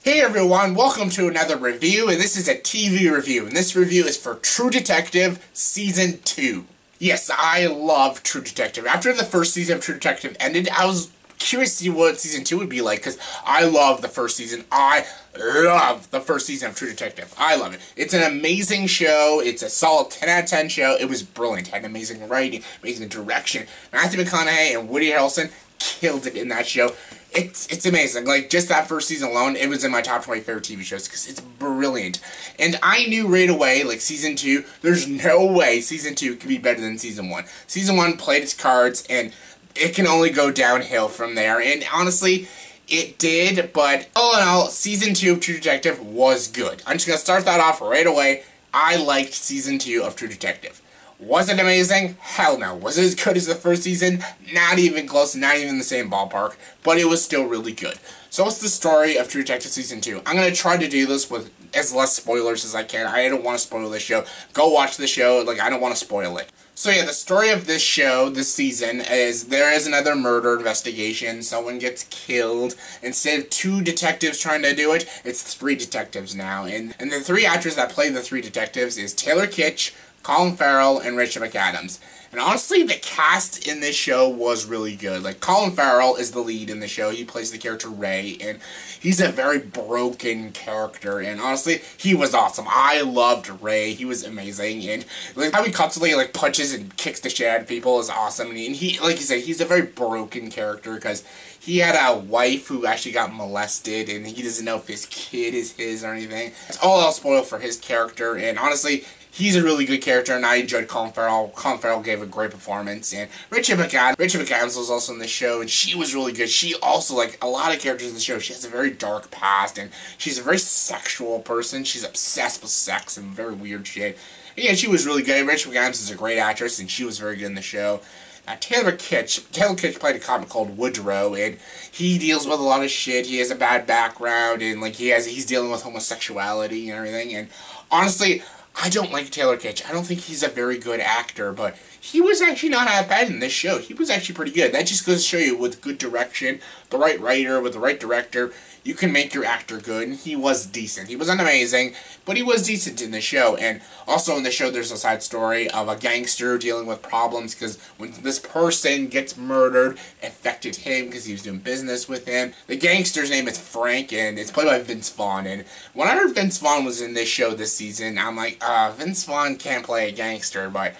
Hey everyone, welcome to another review, and this is a TV review, and this review is for True Detective Season 2. Yes, I love True Detective. After the first season of True Detective ended, I was curious to see what Season 2 would be like, because I love the first season. I love the first season of True Detective. I love it. It's an amazing show. It's a solid 10 out of 10 show. It was brilliant. It had amazing writing, amazing direction. Matthew McConaughey and Woody Harrelson killed it in that show. It's amazing. Like, just that first season alone, it was in my top 20 favorite TV shows because it's brilliant. And I knew right away, like, Season 2, there's no way Season 2 could be better than Season 1. Season 1 played its cards, and it can only go downhill from there. And honestly, it did, but all in all, Season 2 of True Detective was good. I'm just going to start that off right away. I liked Season 2 of True Detective. Was it amazing? Hell no. Was it as good as the first season? Not even close, not even in the same ballpark, but it was still really good. So what's the story of True Detective Season 2? I'm going to try to do this with as less spoilers as I can. I don't want to spoil this show. Go watch the show. Like, I don't want to spoil it. So yeah, the story of this show, this season, is there is another murder investigation. Someone gets killed. Instead of 2 detectives trying to do it, it's 3 detectives now. And the 3 actors that play the 3 detectives is Taylor Kitsch, Colin Farrell, and Reilly McAdams. And honestly, the cast in this show was really good. Like, Colin Farrell is the lead in the show. He plays the character Ray, and he's a very broken character. And honestly, he was awesome. I loved Ray. He was amazing. And like how he constantly like punches and kicks the shit out of people is awesome. And he, like you said, he's a very broken character because he had a wife who actually got molested, and he doesn't know if his kid is his or anything. It's all I'll spoil for his character. And honestly, he's a really good character, and I enjoyed Colin Farrell. Colin Farrell gave a great performance, and Reilly McAdams was also in the show, and she was really good. She also, like a lot of characters in the show, she has a very dark past, and she's a very sexual person. She's obsessed with sex and very weird shit. And yeah, she was really good. Reilly McAdams is a great actress, and she was very good in the show. Taylor Kitsch played a cop called Woodrow, and he deals with a lot of shit. He has a bad background, and like he's dealing with homosexuality and everything. And honestly, I don't like Taylor Kitsch. I don't think he's a very good actor, but he was actually not that bad in this show. He was actually pretty good. That just goes to show you, with good direction, the right writer, with the right director, you can make your actor good, and he was decent. He wasn't amazing, but he was decent in the show. And also in the show, there's a side story of a gangster dealing with problems, because when this person gets murdered, it affected him because he was doing business with him. The gangster's name is Frank, and it's played by Vince Vaughn. And when I heard Vince Vaughn was in this show this season, I'm like, Vince Vaughn can't play a gangster, but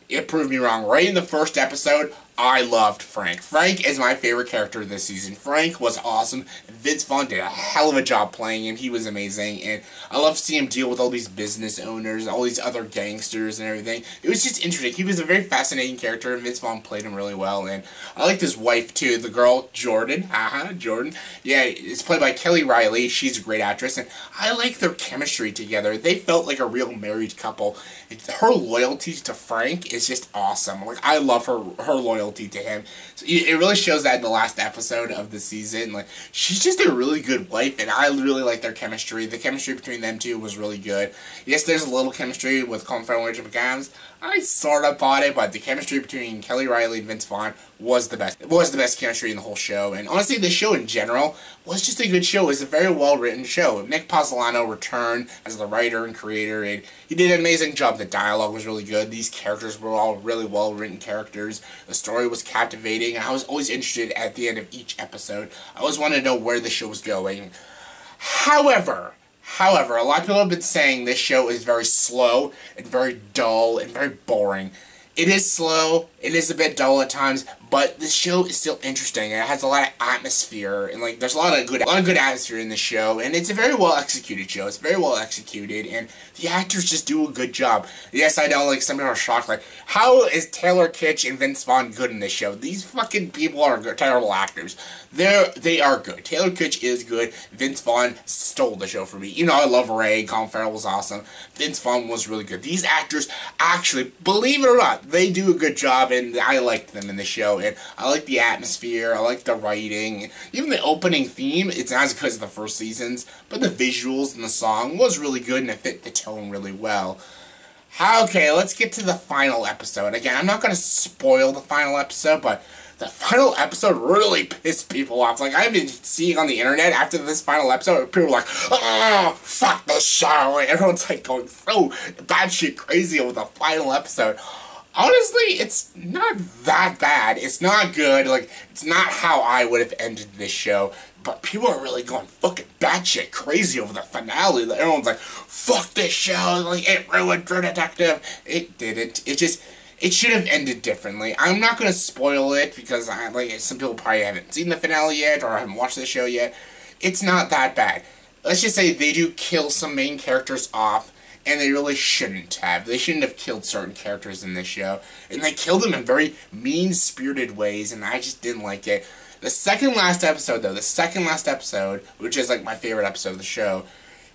it proved me wrong. Right in the first episode, I loved Frank. Frank is my favorite character this season. Frank was awesome. Vince Vaughn did a hell of a job playing him. He was amazing. And I love to see him deal with all these business owners, all these other gangsters and everything. It was just interesting. He was a very fascinating character, and Vince Vaughn played him really well. And I liked his wife, too. The girl, Jordan. Jordan. Yeah, it's played by Reilly. She's a great actress. And I like their chemistry together. They felt like a real married couple. Her loyalty to Frank is just awesome. Like, I love her loyalty to him. So it really shows that in the last episode of the season. Like, she's just a really good wife, and I really like their chemistry. The chemistry between them two was really good. Yes, there's a little chemistry with Colin Farrell and Reilly McAdams. I sort of bought it, but the chemistry between Reilly and Vince Vaughn was the best. It was the best chemistry in the whole show, and honestly, the show in general was just a good show. It was a very well-written show. Nick Pizzolatto returned as the writer and creator, and he did an amazing job. The dialogue was really good. These characters were all really well-written characters. The story was captivating. I was always interested at the end of each episode. I always wanted to know where the show was going. However, a lot of people have been saying this show is very slow and very dull and very boring. It is slow, it is a bit dull at times, but this show is still interesting, and it has a lot of atmosphere, and like there's a lot of good atmosphere in the show, and it's a very well executed show. It's very well executed, and the actors just do a good job. Yes, I know, like some people are shocked, like how is Taylor Kitsch and Vince Vaughn good in this show? These fucking people are terrible actors. They are good. Taylor Kitsch is good. Vince Vaughn stole the show for me. You know, I love Ray. Colin Farrell was awesome. Vince Vaughn was really good. These actors actually, believe it or not, they do a good job, and I liked them in the show. And I like the atmosphere. I like the writing. Even the opening theme, it's not as good as the first seasons, but the visuals and the song was really good, and it fit the tone really well. Okay, let's get to the final episode. Again, I'm not going to spoil the final episode, but the final episode really pissed people off. Like, I've been seeing on the internet after this final episode, people are like, oh, fuck this show. Like, everyone's like going so batshit crazy over the final episode. Honestly, it's not that bad. It's not good. Like, it's not how I would have ended this show. But people are really going fucking batshit crazy over the finale. Like, everyone's like, fuck this show. Like, it ruined True Detective. It didn't. It should have ended differently. I'm not going to spoil it because some people probably haven't seen the finale yet or haven't watched the show yet. It's not that bad. Let's just say they do kill some main characters off. And they really shouldn't have. They shouldn't have killed certain characters in this show. And they killed them in very mean-spirited ways, and I just didn't like it. The second last episode, though, which is like my favorite episode of the show,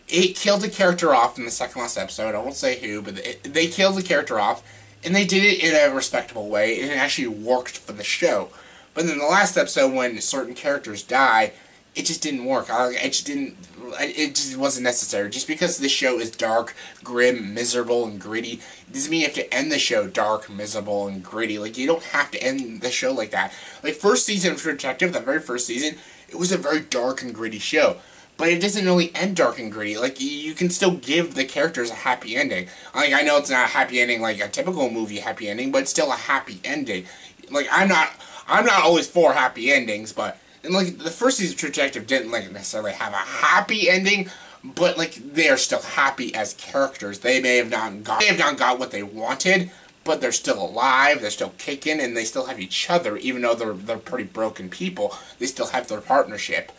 it killed a character off in the second last episode. I won't say who, but they killed the character off, and they did it in a respectable way, and it actually worked for the show. But then the last episode, when certain characters die, it just didn't work. It just wasn't necessary. Just because the show is dark, grim, miserable, and gritty, it doesn't mean you have to end the show dark, miserable, and gritty. Like, you don't have to end the show like that. Like, first season of True Detective, the very first season, it was a very dark and gritty show. But it doesn't really end dark and gritty. Like, you can still give the characters a happy ending. Like, I know it's not a happy ending like a typical movie happy ending, but it's still a happy ending. Like, I'm not always for happy endings, but... And, like, the first season of True Detective didn't, like, necessarily have a happy ending, but, like, they are still happy as characters. They may have not got what they wanted, but they're still alive, they're still kicking, and they still have each other, even though they're pretty broken people. They still have their partnership.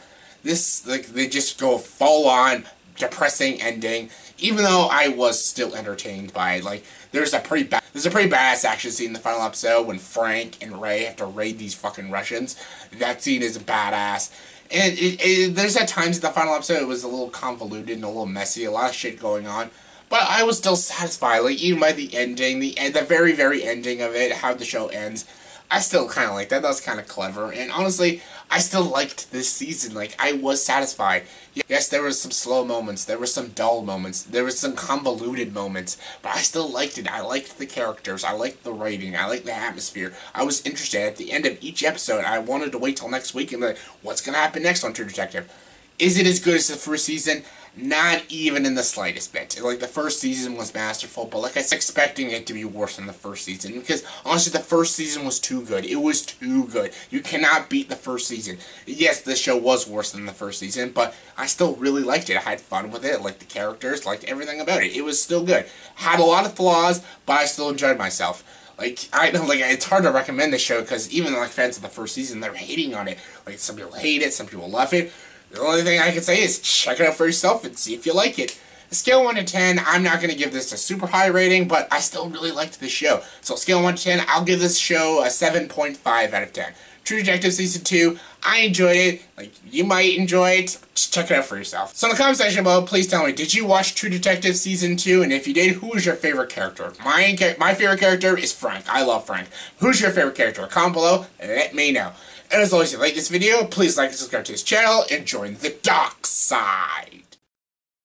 This, like, they just go full-on depressing ending, even though I was still entertained by it. Like, there's a pretty badass action scene in the final episode when Frank and Ray have to raid these fucking Russians. That scene is badass. And there's at times in the final episode it was a little convoluted and a little messy, a lot of shit going on. But I was still satisfied, like, even by the ending, the very, very ending of it, how the show ends. I still kind of like that. That was kind of clever. And honestly, I still liked this season. Like, I was satisfied. Yes, there were some slow moments. There were some dull moments. There were some convoluted moments. But I still liked it. I liked the characters. I liked the writing. I liked the atmosphere. I was interested. At the end of each episode, I wanted to wait till next week and be like, what's going to happen next on True Detective? Is it as good as the first season? Not even in the slightest bit. Like, the first season was masterful, but like I was expecting it to be worse than the first season, because honestly, the first season was too good. It was too good. You cannot beat the first season. Yes, the show was worse than the first season, but I still really liked it. I had fun with it, liked the characters, liked everything about it. It was still good. Had a lot of flaws, but I still enjoyed myself. Like, I know, like, it's hard to recommend this show, because even, like, fans of the first season, they're hating on it. Like, some people hate it, some people love it. The only thing I can say is check it out for yourself and see if you like it. Scale of 1 to 10, I'm not going to give this a super high rating, but I still really liked this show. So scale of 1 to 10, I'll give this show a 7.5 out of 10. True Detective Season 2, I enjoyed it. Like, you might enjoy it. Just check it out for yourself. So in the comment section below, please tell me, did you watch True Detective Season 2? And if you did, who was your favorite character? My favorite character is Frank. I love Frank. Who's your favorite character? Comment below and let me know. And as always, if you like this video, please like and subscribe to this channel and join the dark side.